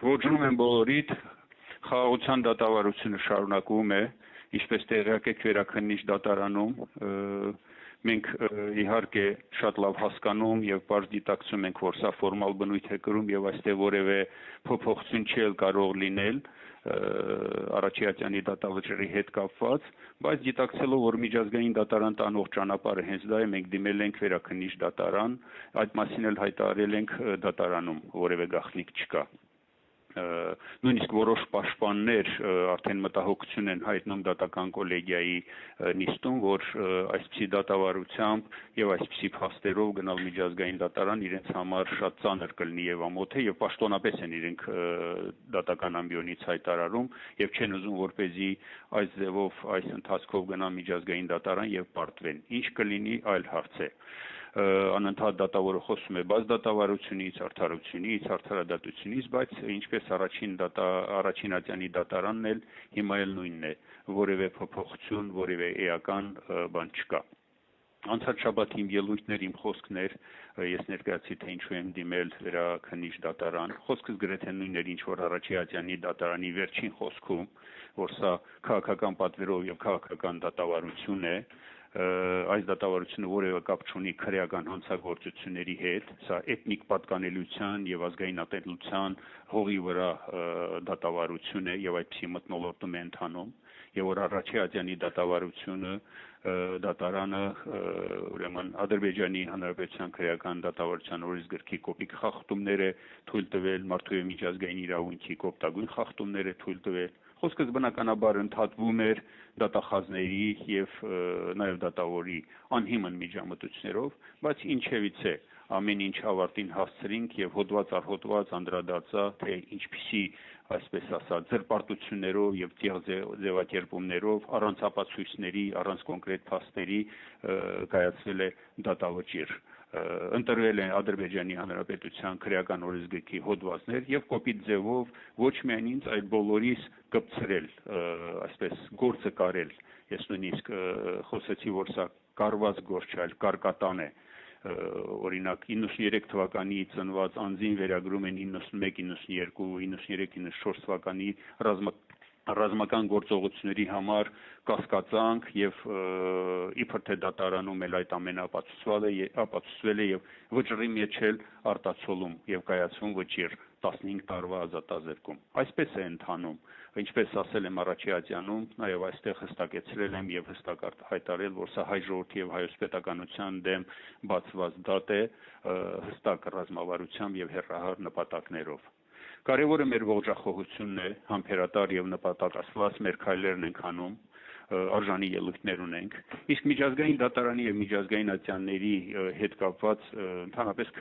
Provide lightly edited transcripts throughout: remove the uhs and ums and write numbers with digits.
Ողջունում եմ բոլորիդ, խաղաղության դատավարությունը շարունակվում է, ինչպես տեղյակ եք վերաքննիչ դատարանում, մենք իհարկե շատ լավ հասկանում եւ բարձ դիտակցում ենք, որ սա ֆորմալ բնույթ է կրում եւ այստեղ որևէ փոփոխություն չի կարող լինել Արաչյանի դատավճռի հետ կապված, բայց դիտակցելով, որ միջազգային դատարան տանող ճանապարհը հենց դա է, մենք դիմել ենք վերաքննիչ դատարան, այդ մասին էլ հայտարարել ենք դատարանում, որևէ գաղտնիք չկա։ Նույնիսկ որոշ պաշտպաններ արդեն մտահոգություն են հայտնում դատական կոլեգիայի նիստում, որ այսպիսի դատավարությամբ եւ այսպիսի փաստերով գնալ միջազգային դատարան իրենց համար շատ ծանր կլինի եւ ամոթ է եւ պաշտոնապես են իրենք դատական ամբիոնից հայտարարում եւ չեն ուզում որպեսզի այս ձևով այս ընթացքով գնան միջազգային դատարան եւ պարտվեն։ Ինչ կլինի այլ հարց է։ Անընդհատ դատավորը խոսում է բաց դատավարությունից, արդարությունից, արդարադատությունից, բայց ինչպես առաջին ատյանի դատարանն էլ հիմա էլ նույնն է, որևէ փոփոխություն, որևէ էական բան չկա։ Անցած շաբաթ իմ ելույթներ, իմ խոսքներ, ես ներկայացի թե ինչու եմ դիմել վերաքննիչ դատարան, խոսքս գրեթե նույնն էր, ինչ որ Արաչյանի դատարանի վերջին խոսքում, որ սա քաղաքական պատվերով եւ քաղաքական դատավարություն է, այս դատավարությունը որևէ կապ չունի քրեական հանցագործությունների հետ, սա էթնիկ պատկանելիության եւ ազգային ատելության հողի վրա դատավարություն է եւ այդպիսի մթնոլորտում է ընթանում եւ որ Արաչյանի դատավարությունը դատարանը ուրեմն Ադրբեջանի Հանրապետության քրեական դատավարության օրենսգրքի կոպիտ խախտումներ է թույլ տվել, մարդու եւ միջազգային իրավունքի կոպտագույն խախտումներ է թույլ տվել։ Խոսքս բնականաբար ընդհատվում էր դատախազների եւ նաեւ դատավորի անհիմն միջամտություններով, բայց ինչևից է ամեն ինչ ավարտին հասցրինք եւ հոդված առ հոդված անդրադարձա, թե ինչպիսի, այսպես ասած, ձերպարտություններով եւ ձևակերպումներով առանց ապացույցների, առանց կոնկրետ փաստերի կայացվել է դատավճիռ։ Ընտրվել է Ադրբեջանի Հանրապետության քրեական օրենսգրքի հոդվածներ եւ կոպիտ ձևով ոչ միայն ինձ, այլ բոլորիս կպցրել, այսպես գործը կարել։ Ես նույնիսկ խոսեցի, որ սա կարված գործ չէ, այլ կարկատան է։ Օրինակ 93 թվականի ծնված անձին վերագրում են 91, 92, 93, 94 թվականի ռազմական գործողությունների համար կասկածանք եւ իբր թե դատարանում էլ այդ ամենը ապացուցվել է եւ վճռի մեջ էլ արտացոլում եւ կայացվում վճիռ 15 տարվա ազատազրկում։ Այսպես է ընթանում, ինչպես ասել եմ Արաչյանում, նաեւ այստեղ հստակեցրել եմ եւ հստակ հայտարարել, որ սա հայ ժողովրդի եւ հայոց պետականության դեմ բացված դատ է հստակ ռազմավարությամբ եւ հեռահար նպատակներով։ Կարևորը մեր ողջախոհությունն է, համբերատար եւ նպատակասված մեր քայլերն ենք անում, արժանի ելույթներ ունենք, իսկ միջազգային դատարանի եւ միջազգային ատյանների հետ կապված ընդհանրապես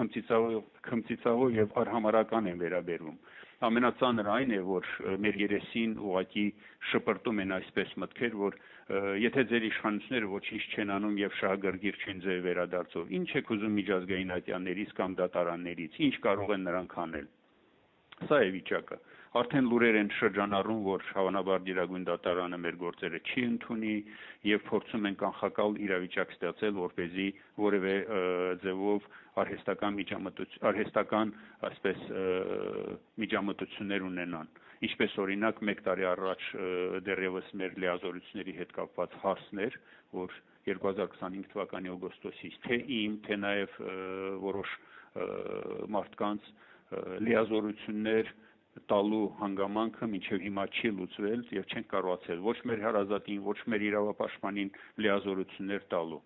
քմծիծաղով եւ արհամարական են վերաբերվում։ Ամենածանր այն է, որ մեր երեսին ուղղակի շպրտում են այսպես մտքեր, որ եթե ձեր իշխանությունները ոչինչ չեն անում եւ շահագրգիռ չեն ձեր վերադարձով, ինչ եք ուզում միջազգային ատյաններից կամ դատարաններից, ինչ կարող են նրանք անել։ Սա է վիճակը։ Արդեն լուրեր են շրջանառում, որ հավանաբար Գերագույն դատարանը մեր գործերը չի ընդունի եւ փորձում են կանխակալ իրավիճակ ստեղծել, որպեսզի որևէ ձևով արհեստական, այսպես միջամտություններ ունենան։ Ինչպես օրինակ 1 տարի առաջ դեռևս մեր լիազորությունների հետ կապված հարցներ, որ 2025 թվականի օգոստոսից թե իմ, թե նաեւ որոշ մարդկանց լիազորություններ տալու հանգամանքը մինչև հիմա չի լուծվել եւ չեն կարողացել ոչ մեր հարազատին, ոչ մեր իրավապաշտպանին լիազորություններ տալու։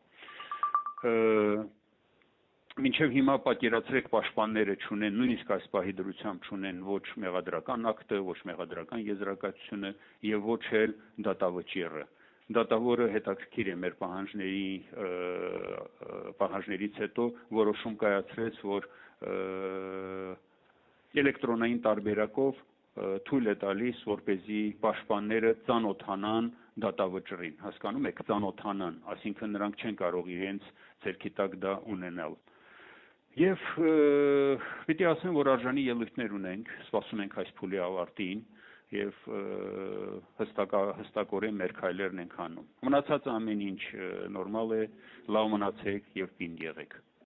Մինչև հիմա պատկերացրեք պաշտպանները չունեն, նույնիսկ այս պահի դրությամբ չունեն ոչ մեղադրական ակտը, ոչ մեղադրական եզրակացությունը եւ ոչ էլ դատավճիռը։ Դատավորը հետաքրքիր է մեր պահանջներից հետո որոշում կայացրեց, որ էլեկտրոնային տարբերակով թույլ է տալիս, որպեսզի պաշտպանները ծանոթանան դատավճռին, հասկանում եք, ծանոթանան, այսինքն նրանք չեն կարող իրենց ձեռքի տակ դա ունենալ։ Եվ պիտի ասեմ, որ արժանի ելույթներ ունենք, սպասում ենք այս փուլի ավարտին եւ հստակորեն մեր քայլերն ենք անում։ Մնացած ամեն ինչ նորմալ է, լավ մնացեք եւ պինդ եղեք։